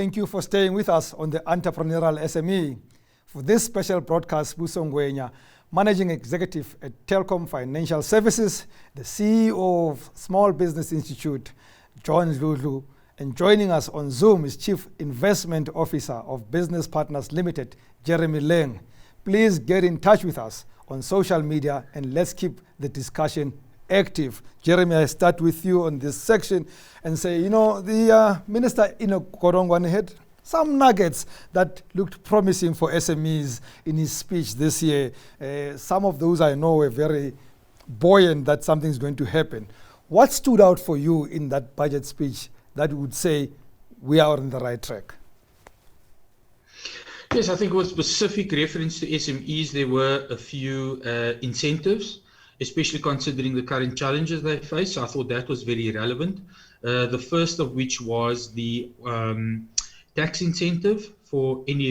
Thank you for staying with us on the Entrepreneurial SME. For this special broadcast, Sibusiso Ngwenya, Managing Executive at Telkom Financial Services, the CEO of Small Business Institute, John Dludlu, and joining us on Zoom is Chief Investment Officer of Business Partners Limited, Jeremy Leng. Please get in touch with us on social media and let's keep the discussion active. Jeremy, I start with you on this section and say, the Minister Korongwane had some nuggets that looked promising for SMEs in his speech this year. Some of those I know were very buoyant that something's going to happen. What stood out for you in that budget speech that would say we are on the right track? Yes, I think with specific reference to SMEs, there were a few incentives, especially considering the current challenges they face. So I thought that was very relevant. The first of which was the tax incentive for any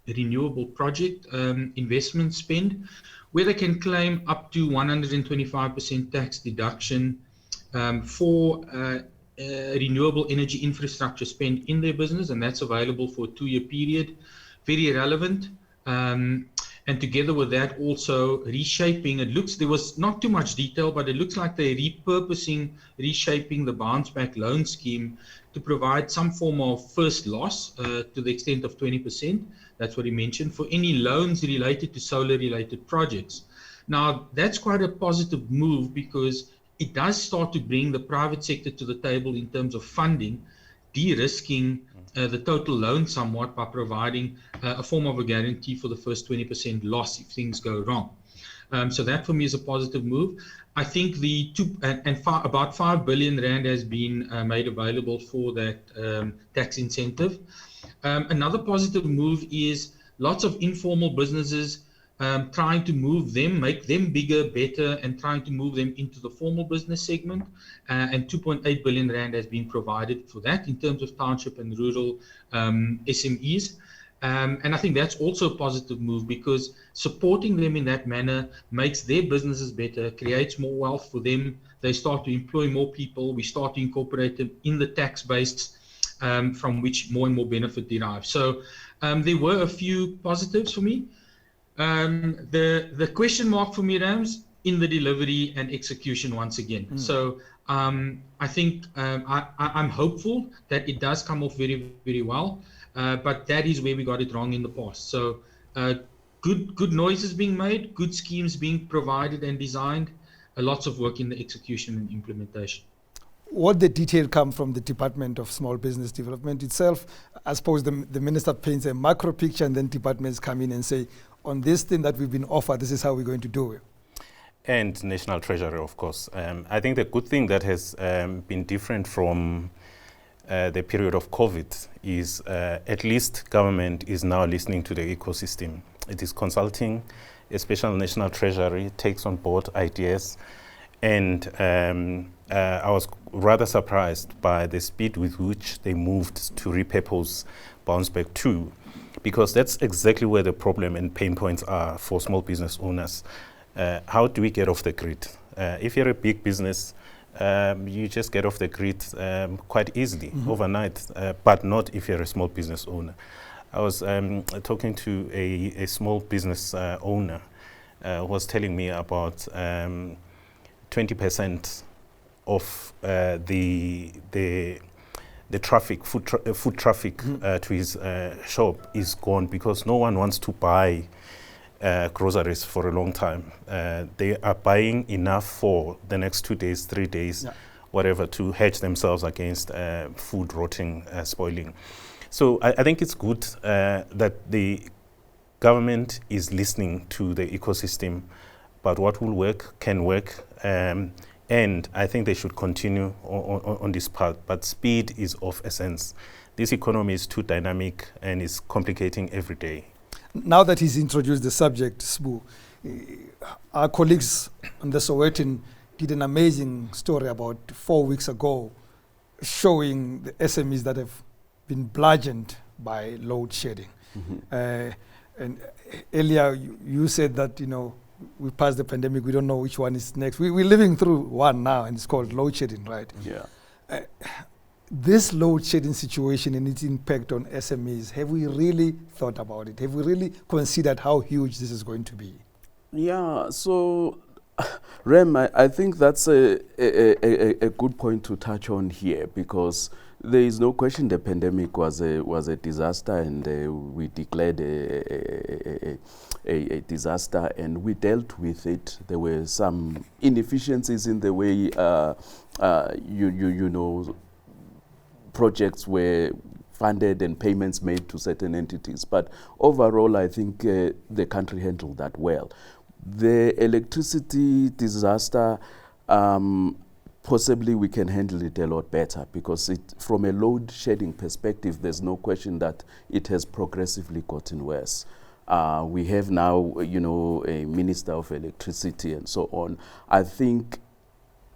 renewable project investment spend, where they can claim up to 125% tax deduction for renewable energy infrastructure spend in their business, and that's available for a 2-year period. Very relevant. And together with that, also reshaping. There was not too much detail, but it looks like they're reshaping the bounce back loan scheme to provide some form of first loss to the extent of 20%. That's what he mentioned, for any loans related to solar related projects. Now, that's quite a positive move because it does start to bring the private sector to the table in terms of funding, de-risking the total loan somewhat by providing a form of a guarantee for the first 20% loss if things go wrong. So that for me is a positive move. I think about 5 billion rand has been made available for that tax incentive. Another positive move is lots of informal businesses trying to move them, make them bigger, better, and trying to move them into the formal business segment. And 2.8 billion rand has been provided for that in terms of township and rural SMEs. And I think that's also a positive move because supporting them in that manner makes their businesses better, creates more wealth for them. They start to employ more people. We start to incorporate them in the tax base from which more and more benefit derives. So there were a few positives for me. The question mark for me, Rams, in the delivery and execution once again. So I think I'm hopeful that it does come off very, very well. But that is where we got it wrong in the past. So good noises being made, good schemes being provided and designed, lots of work in the execution and implementation. What the detail come from the Department of Small Business Development itself? I suppose the minister paints a macro picture and then departments come in and say, on this thing that we've been offered, this is how we're going to do it. And National Treasury, of course. I think the good thing that has been different from the period of COVID is at least government is now listening to the ecosystem. It is consulting, especially National Treasury takes on board ideas. And I was rather surprised by the speed with which they moved to repurpose Bounce Back 2, because that's exactly where the problem and pain points are for small business owners. How do we get off the grid? If you're a big business, you just get off the grid quite easily overnight, but not if you're a small business owner. I was talking to a small business owner who was telling me about 20% of the traffic, foot traffic to his shop is gone because no one wants to buy groceries for a long time. They are buying enough for the next 2 days, 3 days, whatever, to hedge themselves against food rotting, spoiling. So I think it's good that the government is listening to the ecosystem, but what will work can work. And I think they should continue on this path, but speed is of essence. This economy is too dynamic and is complicating every day. Now that he's introduced the subject, Sbu, our colleagues on the Sowetan did an amazing story about 4 weeks ago showing the SMEs that have been bludgeoned by load shedding. And earlier you said that, we passed the pandemic, we don't know which one is next. We're living through one now, and it's called load shedding, right? Yeah. this load shedding situation and its impact on SMEs, have we really thought about it? Have we really considered how huge this is going to be? Yeah, so Rem, I think that's a good point to touch on here, because there is no question the pandemic was a disaster, and we declared a disaster, and we dealt with it. There were some inefficiencies in the way projects were funded and payments made to certain entities. But overall, I think the country handled that well. The electricity disaster, possibly we can handle it a lot better, because from a load shedding perspective, there's no question that it has progressively gotten worse. We have now, a Minister of Electricity and so on. I think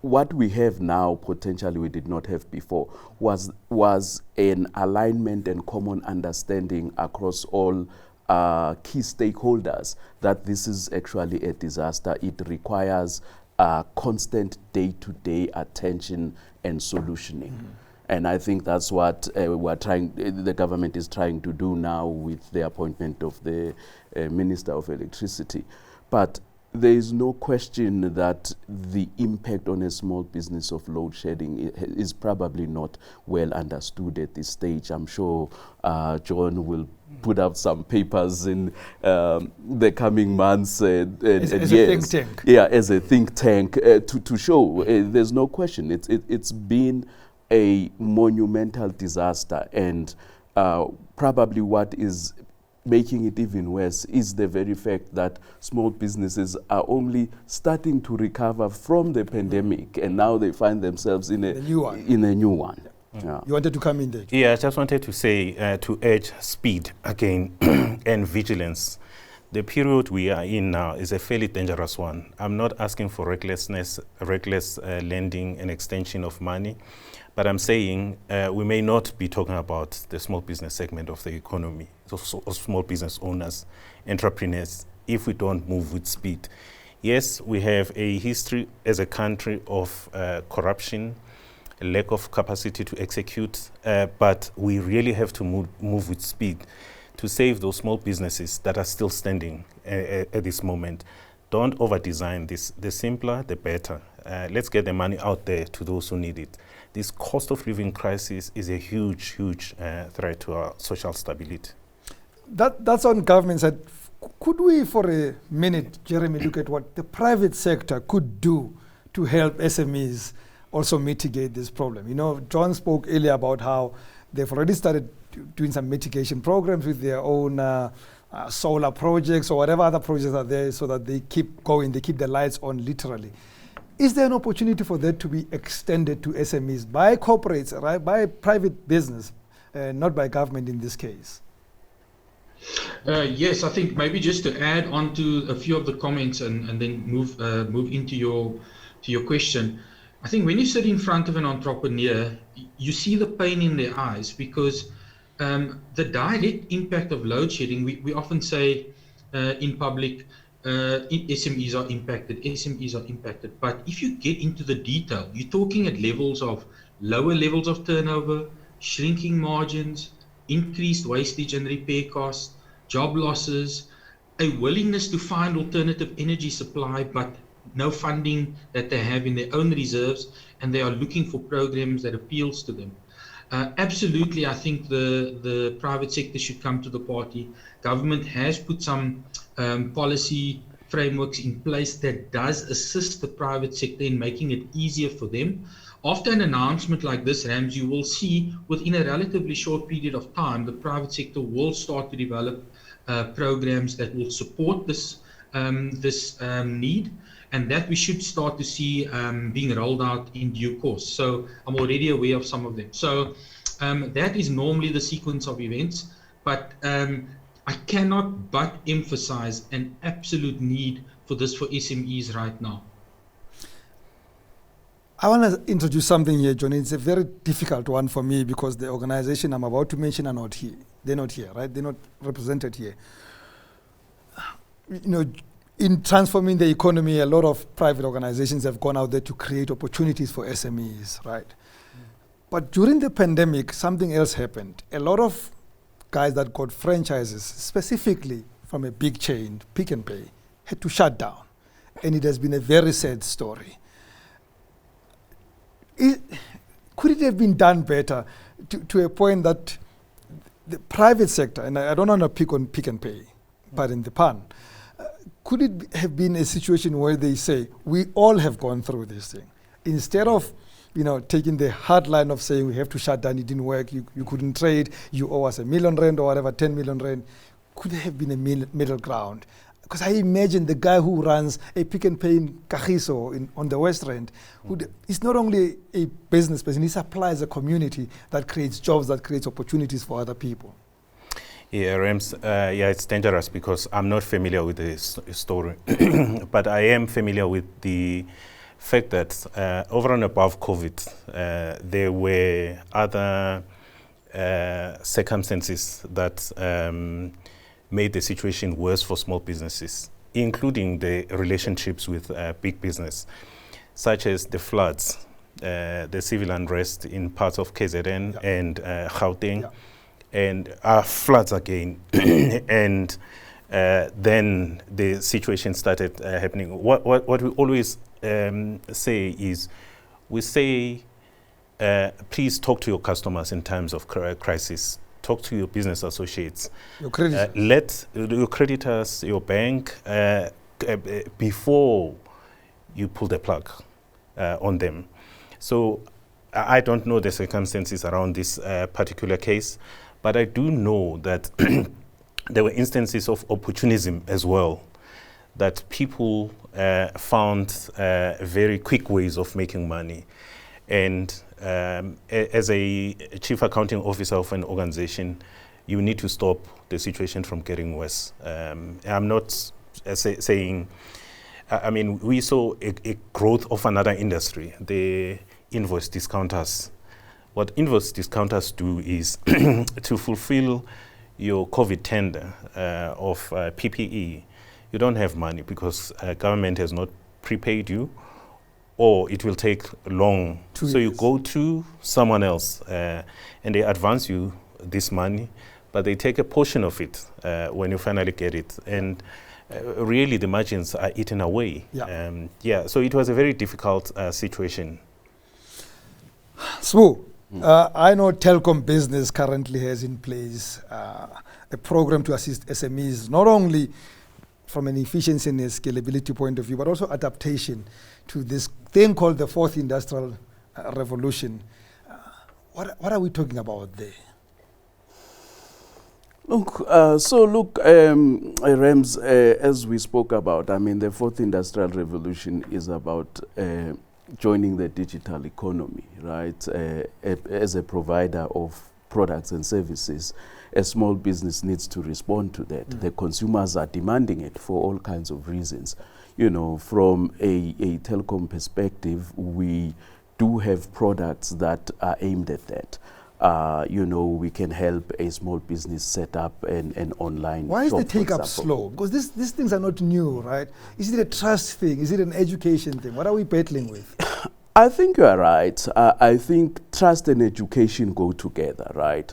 what we have now, potentially we did not have before, was an alignment and common understanding across all key stakeholders that this is actually a disaster. It requires constant day-to-day attention and solutioning. Mm-hmm. And I think that's what the government is trying to do now with the appointment of the Minister of Electricity. But there is no question that the impact on a small business of load shedding is probably not well understood at this stage. I'm sure John will put out some papers in the coming months and as years. A think tank. Yeah, as a think tank to show. There's no question. It's been a monumental disaster, and probably what is making it even worse is the very fact that small businesses are only starting to recover from the pandemic, and now they find themselves in a new one. Yeah. You wanted to come in there? Yeah, I just wanted to say, to urge speed again and vigilance. The period we are in now is a fairly dangerous one. I'm not asking for reckless lending and extension of money, but I'm saying we may not be talking about the small business segment of the economy, so small business owners, entrepreneurs, if we don't move with speed. Yes, we have a history as a country of corruption, a lack of capacity to execute, but we really have to move with speed to save those small businesses that are still standing at this moment. Don't over-design this. The simpler, the better. Let's get the money out there to those who need it. This cost of living crisis is a huge, huge threat to our social stability. That's on government side. Could we, for a minute, Jeremy, look at what the private sector could do to help SMEs also mitigate this problem? John spoke earlier about how they've already started doing some mitigation programs with their own solar projects or whatever other projects are there, so that they keep going, they keep the lights on literally. Is there an opportunity for that to be extended to SMEs by corporates, right, by private business, not by government in this case? Yes, I think maybe just to add on to a few of the comments and then move into your question. I think when you sit in front of an entrepreneur, you see the pain in their eyes, because the direct impact of load shedding, we often say in public, SMEs are impacted. But if you get into the detail, you're talking at levels of lower levels of turnover, shrinking margins, increased wastage and repair costs, job losses, a willingness to find alternative energy supply, but no funding that they have in their own reserves, and they are looking for programs that appeals to them. Absolutely, I think the private sector should come to the party. Government has put some policy frameworks in place that does assist the private sector in making it easier for them. After an announcement like this, Rams, you will see within a relatively short period of time, the private sector will start to develop programs that will support this need, and that we should start to see being rolled out in due course. So I'm already aware of some of them. So that is normally the sequence of events, but I cannot but emphasize an absolute need for this for SMEs right now. I want to introduce something here, Johnny. It's a very difficult one for me, because the organization I'm about to mention are not here. They're not here, right? They're not represented here. In transforming the economy, a lot of private organizations have gone out there to create opportunities for SMEs, right? But during the pandemic, something else happened. A lot of guys that got franchises, specifically from a big chain, Pick n Pay, had to shut down. And it has been a very sad story. Could it have been done better to a point that the private sector, and I don't want to pick on Pick n Pay, but in the pun, could it have been a situation where they say, we all have gone through this thing, instead of taking the hard line of saying we have to shut down, it didn't work, you couldn't trade, you owe us R1 million or whatever, 10 million rand, could there have been a middle ground? Because I imagine the guy who runs a Pick n Pay in Kagiso on the West Rand, he's not only a business person, he supplies a community that creates jobs, that creates opportunities for other people. Yeah, Rams, it's dangerous because I'm not familiar with this story, but I am familiar with the fact that over and above COVID, there were other circumstances that made the situation worse for small businesses, including the relationships with big business, such as the floods, the civil unrest in parts of KZN and Gauteng, and floods again. And then the situation started happening. What we always say is, we say, please talk to your customers in times of crisis. Talk to your business associates. Your creditors. Let your creditors, your bank, before you pull the plug on them. So I don't know the circumstances around this particular case, but I do know that there were instances of opportunism as well, that people found very quick ways of making money. And as a chief accounting officer of an organization, you need to stop the situation from getting worse. I'm not saying, I mean, we saw a growth of another industry, the invoice discounters. What invoice discounters do is to fulfill your COVID tender of PPE. You don't have money because government has not prepaid you, or it will take long. So you go to someone else and they advance you this money, but they take a portion of it when you finally get it. And really the margins are eaten away. So it was a very difficult situation. Sbu, I know Telkom Business currently has in place a program to assist SMEs, not only from an efficiency and scalability point of view, but also adaptation to this thing called the fourth industrial revolution. What are we talking about there? Look, Rams, as we spoke about, I mean, the fourth industrial revolution is about joining the digital economy, right? As a provider of products and services, a small business needs to respond to that. The consumers are demanding it for all kinds of reasons. From a Telkom perspective, we do have products that are aimed at that. We can help a small business set up an online Why is shop, the take-up slow? Because these things are not new, right? Is it a trust thing? Is it an education thing? What are we battling with? I think you are right. I think trust and education go together, right?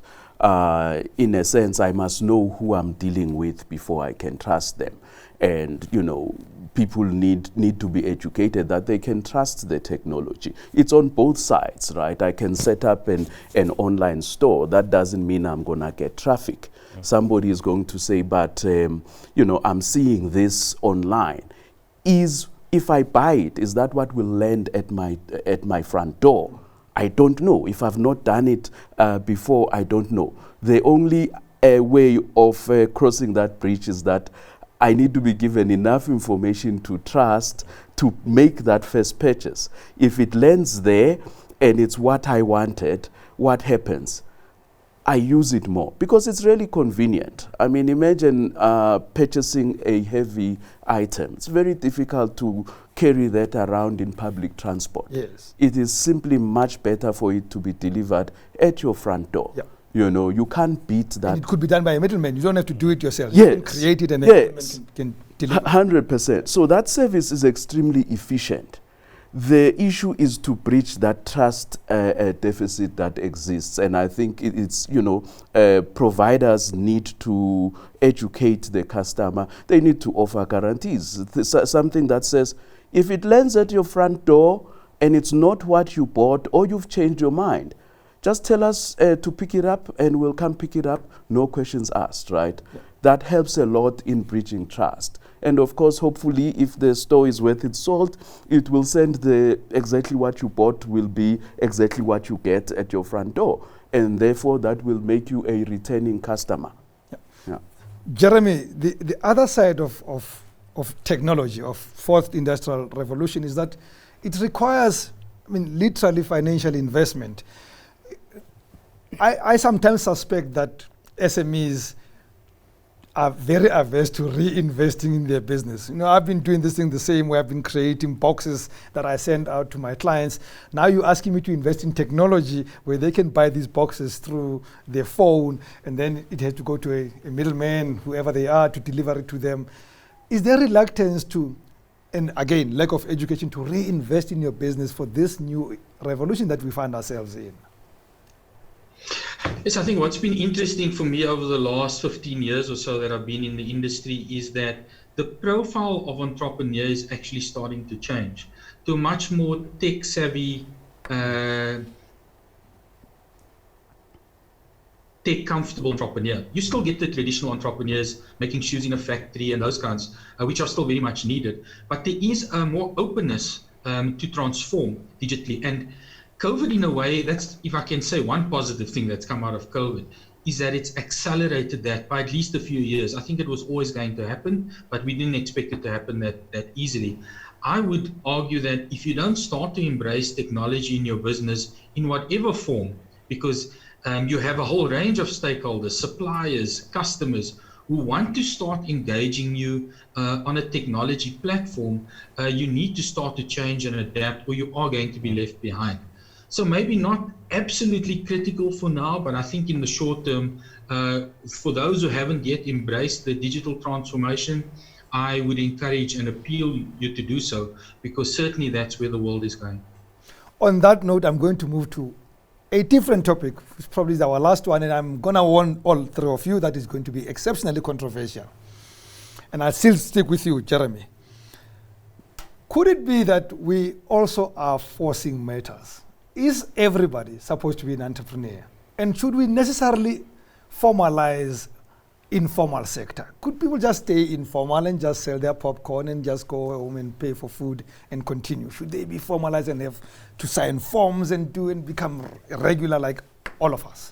In a sense, I must know who I'm dealing with before I can trust them. And, people need to be educated that they can trust the technology. It's on both sides, right? I can set up an online store. That doesn't mean I'm going to get traffic. Somebody is going to say, but, I'm seeing this online. If I buy it, is that what will land at my front door? I don't know. If I've not done it before, I don't know. The only way of crossing that bridge is that I need to be given enough information to trust to make that first purchase. If it lands there and it's what I wanted, what happens? I use it more because it's really convenient. I mean, imagine purchasing a heavy item. It's very difficult to carry that around in public transport. Yes. It is simply much better for it to be delivered at your front door. Yep. You can't beat that. And it could be done by a middleman. You don't have to do it yourself. Yes. You can create it and a middleman can deliver. 100%. So that service is extremely efficient. The issue is to bridge that trust deficit that exists, and I think it's, providers need to educate the customer. They need to offer guarantees. Something that says, if it lands at your front door and it's not what you bought or you've changed your mind, just tell us to pick it up and we'll come pick it up, no questions asked, right? Yeah. That helps a lot in bridging trust. And of course, hopefully, if the store is worth its salt, it will send exactly what you bought will be exactly what you get at your front door. And therefore, that will make you a returning customer. Yeah. Yeah. Jeremy, the other side of technology, of fourth industrial revolution, is that it requires, literally financial investment. I sometimes suspect that SMEs are very averse to reinvesting in their business. I've been doing this thing the same way. I've been creating boxes that I send out to my clients. Now you're asking me to invest in technology where they can buy these boxes through their phone, and then it has to go to a middleman, whoever they are, to deliver it to them. Is there reluctance to, and again, lack of education, to reinvest in your business for this new revolution that we find ourselves in? Yes, I think what's been interesting for me over the last 15 years or so that I've been in the industry is that the profile of entrepreneurs is actually starting to change to a much more tech-savvy, tech-comfortable entrepreneur. You still get the traditional entrepreneurs making shoes in a factory and those kinds, which are still very much needed. But there is a more openness to transform digitally. And COVID, in a way, that's, if I can say one positive thing that's come out of COVID, is that it's accelerated that by at least a few years. I think it was always going to happen, but we didn't expect it to happen that easily. I would argue that if you don't start to embrace technology in your business in whatever form, because you have a whole range of stakeholders, suppliers, customers, who want to start engaging you on a technology platform, you need to start to change and adapt, or you are going to be left behind. So maybe not absolutely critical for now, but I think in the short term, for those who haven't yet embraced the digital transformation, I would encourage and appeal you to do so, because certainly that's where the world is going. On that note, I'm going to move to a different topic, which probably is our last one, and I'm going to warn all three of you that is going to be exceptionally controversial. And I'll still stick with you, Jeremy. Could it be that we also are forcing matters? Is everybody supposed to be an entrepreneur? And should we necessarily formalize informal sector? Could people just stay informal and just sell their popcorn and just go home and pay for food and continue? Should they be formalized and have to sign forms and become regular like all of us?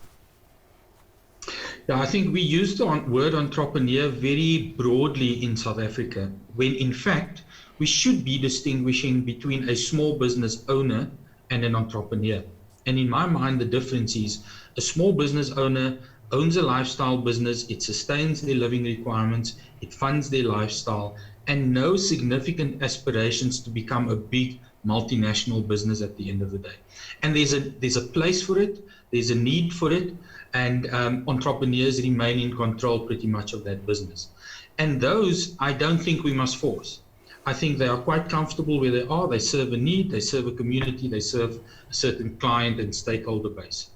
Yeah, I think we use the word entrepreneur very broadly in South Africa, when in fact we should be distinguishing between a small business owner and an entrepreneur. And in my mind, the difference is a small business owner owns a lifestyle business, it sustains their living requirements, it funds their lifestyle, and no significant aspirations to become a big multinational business at the end of the day. And there's a place for it, there's a need for it, and entrepreneurs remain in control pretty much of that business. And those, I don't think we must force. I think they are quite comfortable where they are. They serve a need, they serve a community, they serve a certain client and stakeholder base.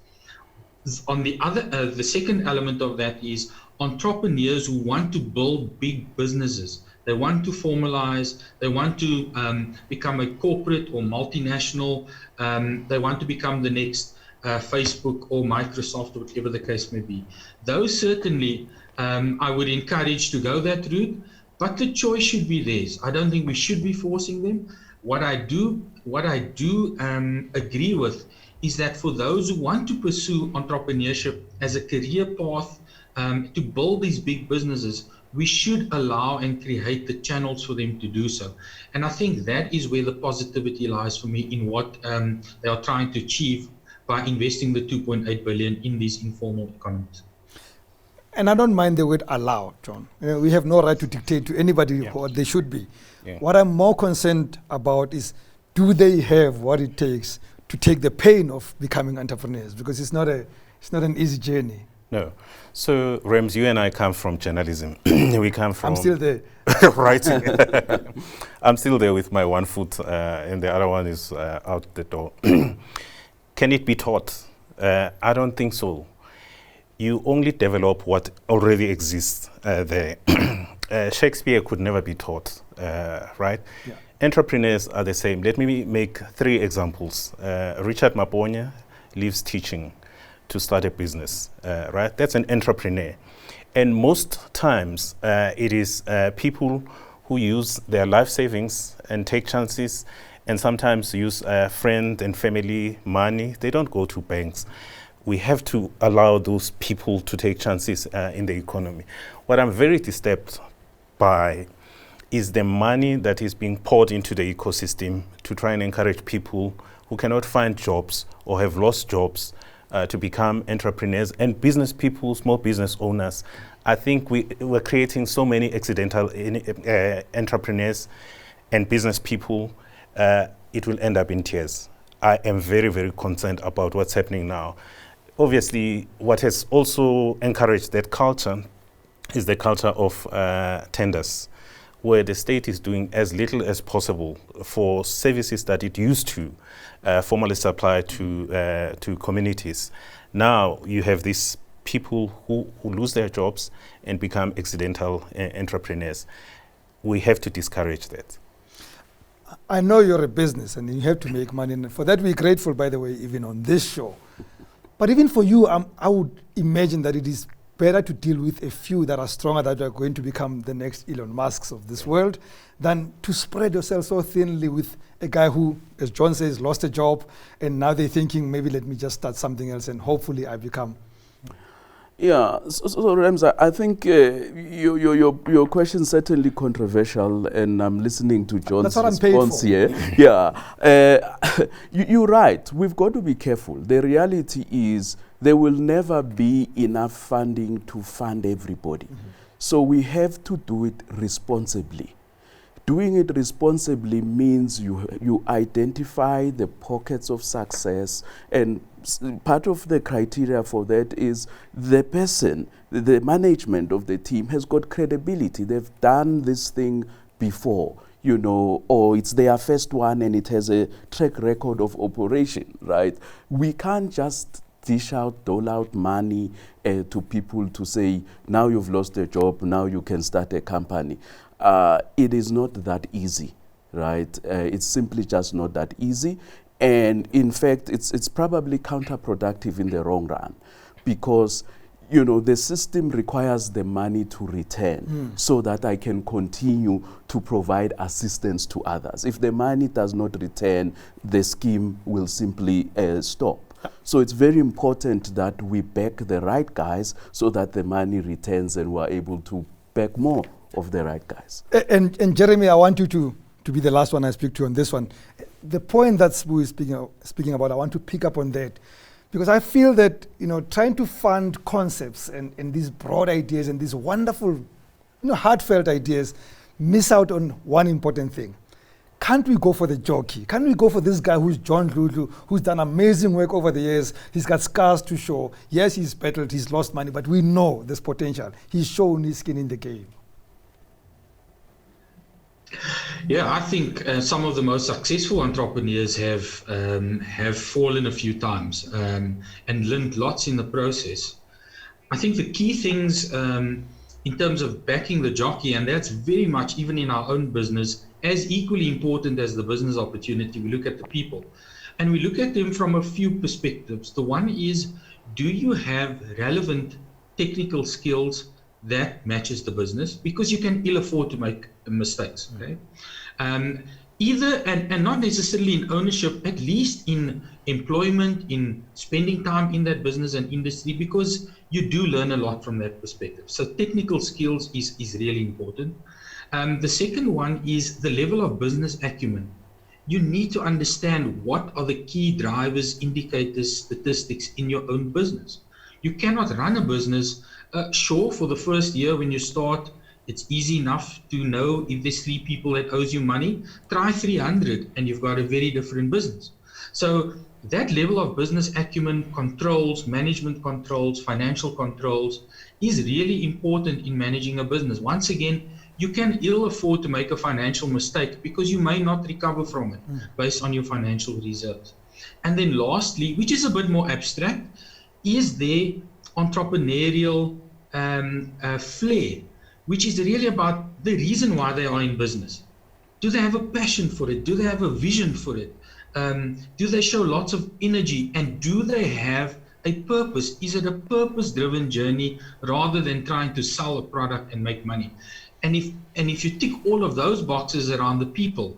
On the other, the second element of that is entrepreneurs who want to build big businesses. They want to formalize, they want to become a corporate or multinational, they want to become the next Facebook or Microsoft or whatever the case may be. Those certainly I would encourage to go that route. But the choice should be theirs. I don't think we should be forcing them. What I do agree with is that for those who want to pursue entrepreneurship as a career path to build these big businesses, we should allow and create the channels for them to do so. And I think that is where the positivity lies for me in what they are trying to achieve by investing the 2.8 billion in these informal economies. And I don't mind the word allow, John. We have no right to dictate to anybody what they should be. Yeah. What I'm more concerned about is, do they have what it takes to take the pain of becoming entrepreneurs? Because it's not an easy journey. No. So, Rems, you and I come from journalism. We come from... I'm still there. Writing. I'm still there with my one foot, and the other one is out the door. Can it be taught? I don't think so. You only develop what already exists there. Shakespeare could never be taught, right? Yeah. Entrepreneurs are the same. Let me make 3 examples. Richard Mabote leaves teaching to start a business, right? That's an entrepreneur. And most times it is people who use their life savings and take chances, and sometimes use friend and family money. They don't go to banks. We have to allow those people to take chances in the economy. What I'm very disturbed by is the money that is being poured into the ecosystem to try and encourage people who cannot find jobs or have lost jobs to become entrepreneurs and business people, small business owners. I think we're creating so many accidental entrepreneurs and business people, it will end up in tears. I am very, very concerned about what's happening now. Obviously, what has also encouraged that culture is the culture of tenders, where the state is doing as little as possible for services that it used to formally supply to communities. Now you have these people who lose their jobs and become accidental entrepreneurs. We have to discourage that. I know you're a business and you have to make money. And for that, we're grateful, by the way, even on this show. But even for you, I would imagine that it is better to deal with a few that are stronger, that are going to become the next Elon Musks of this world, than to spread yourself so thinly with a guy who, as John says, lost a job, and now they're thinking, maybe let me just start something else and hopefully I become. Yeah, so Ramza, I think your question is certainly controversial, and I'm listening to John's response here. Yeah, you're right. We've got to be careful. The reality is there will never be enough funding to fund everybody. Mm-hmm. So we have to do it responsibly. Doing it responsibly means you identify the pockets of success, and part of the criteria for that is the person, the management of the team has got credibility. They've done this thing before, you know, or it's their first one and it has a track record of operation, right? We can't just dole out money to people to say, now you've lost a job, now you can start a company. It is not that easy, right? It's simply just not that easy. And in fact, it's probably counterproductive in the long run, because, you know, the system requires the money to return so that I can continue to provide assistance to others. If the money does not return, the scheme will simply stop. So it's very important that we back the right guys so that the money returns and we're able to back more of the right guys. And Jeremy, I want you to be the last one I speak to on this one. The point that Sibu is speaking about, I want to pick up on that, because I feel that, you know, trying to fund concepts and these broad ideas and these wonderful, you know, heartfelt ideas miss out on one important thing. Can't we go for the jockey? Can't we go for this guy who's John Dludlu, who's done amazing work over the years? He's got scars to show. Yes, he's battled, he's lost money, but we know there's potential. He's shown his skin in the game. Yeah, I think some of the most successful entrepreneurs have fallen a few times and learned lots in the process. I think the key things in terms of backing the jockey, and that's very much even in our own business, as equally important as the business opportunity, we look at the people. And we look at them from a few perspectives. The one is, do you have relevant technical skills that matches the business? Because you can ill afford to make mistakes, okay? Either, and not necessarily in ownership, at least in employment, in spending time in that business and industry, because you do learn a lot from that perspective. So technical skills is really important. The second one is the level of business acumen. You need to understand what are the key drivers, indicators, statistics in your own business. You cannot run a business, sure, for the first year when you start, it's easy enough to know if there's 3 people that owes you money. Try 300 and you've got a very different business. So that level of business acumen, controls, management controls, financial controls is really important in managing a business. Once again, you can ill afford to make a financial mistake because you may not recover from it based on your financial reserves. And then lastly, which is a bit more abstract, is their entrepreneurial flair, which is really about the reason why they are in business. Do they have a passion for it? Do they have a vision for it? Do they show lots of energy? And do they have a purpose? Is it a purpose-driven journey rather than trying to sell a product and make money? And if you tick all of those boxes around the people,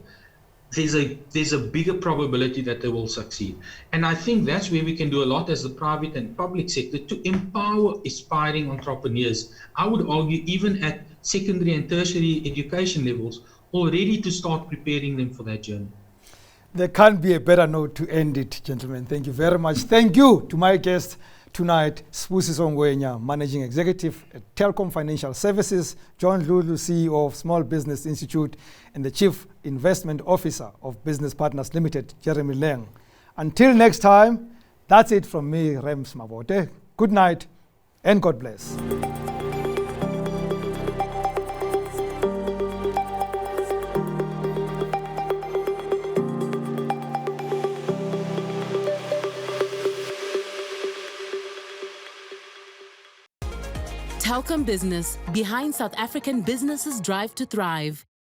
there's a bigger probability that they will succeed. And I think that's where we can do a lot as the private and public sector to empower aspiring entrepreneurs. I would argue even at secondary and tertiary education levels, already to start preparing them for that journey. There can't be a better note to end it, gentlemen. Thank you very much. Thank you to my guest tonight, Sibusiso Ngwenya, Managing Executive at Telkom Financial Services, John Dludlu, CEO of Small Business Institute, and the Chief Investment Officer of Business Partners Limited, Jeremy Leng. Until next time, that's it from me, Rems Mabote. Good night and God bless. Telkom Business, behind South African businesses' drive to thrive.